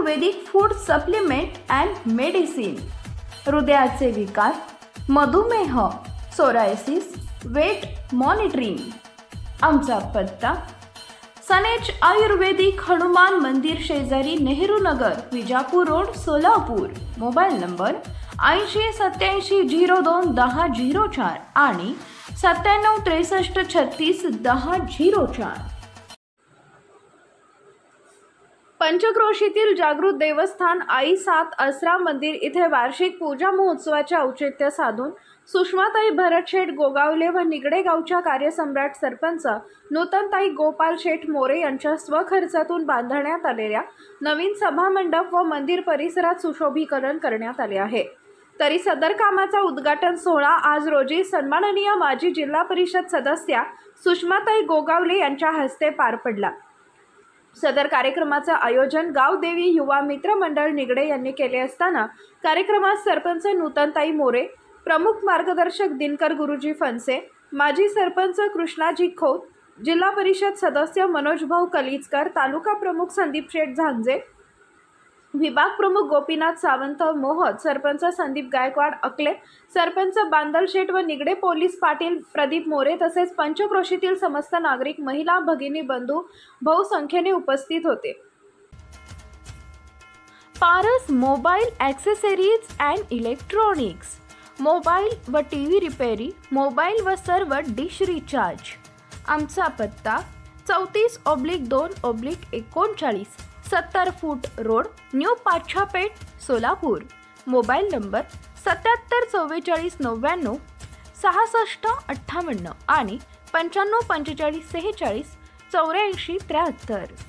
Ayurvedic food supplement and medicine, हृदयाचे विकार, मधुमेह, सोरायसिस, वेट मॉनिटरिंग। आमचा पत्ता सनेज आयुर्वेदिक हनुमान मंदिर शेजारी Nehru Nagar, Vijapur road, Solapur. Mobile number 8087021004 आणि 9763361004। पंचक्रोशीतील जागृत देवस्थान आई सात आसरा मंदिर इथे वार्षिक पूजा महोत्सवाचे औचित्य साधून सुषमाताई भरतशेठ गोगावले व निगडे गावच्या कार्यसम्राट सरपंच नूतनताई गोपाल शेठ मोरे यांच्या स्वखर्चातून बांधण्यात आलेल्या नवीन सभामंडप व मंदिर परिसरात सुशोभीकरण करण्यात आले आहे। तरी सदर कामाचा उद्घाटन सोहळा आज रोजी सन्माननीय माजी जिल्हा परिषद सदस्या सुषमाताई गोगावले यांच्या हस्ते पार पडला। सदर कार्यक्रमाचे आयोजन गावदेवी युवा मित्र मंडळ निगडे यांनी केले असताना कार्यक्रमात सरपंच नूतनताई मोरे, प्रमुख मार्गदर्शक दिनकर गुरुजी फणसे, माजी सरपंच कृष्णाजी खोत, जिल्हा परिषद सदस्य मनोज भाऊ कलीचकर, तालुका प्रमुख संदीप शेठ झांजे, विभाग प्रमुख गोपीनाथ सावंत मोहत, सरपंच संदीप गायकवाड अकले, सरपंच बांदल शेठ व निगडे पोलीस पाटील प्रदीप मोरे तसेच पंचक्रोशीतील समस्त नागरिक, महिला, भगिनी, बंधू बहुसंख्येने उपस्थित होते। Paras mobile accessories and electronics, mobile व टीव्ही रिपेरी, मोबाईल व सर्व डिश रिचार्ज। आमचा पत्ता 34/2/39 70 फूट road, new Pachhapeth, Solapur. Mobile number 774499 6658 आणि 954546 8473।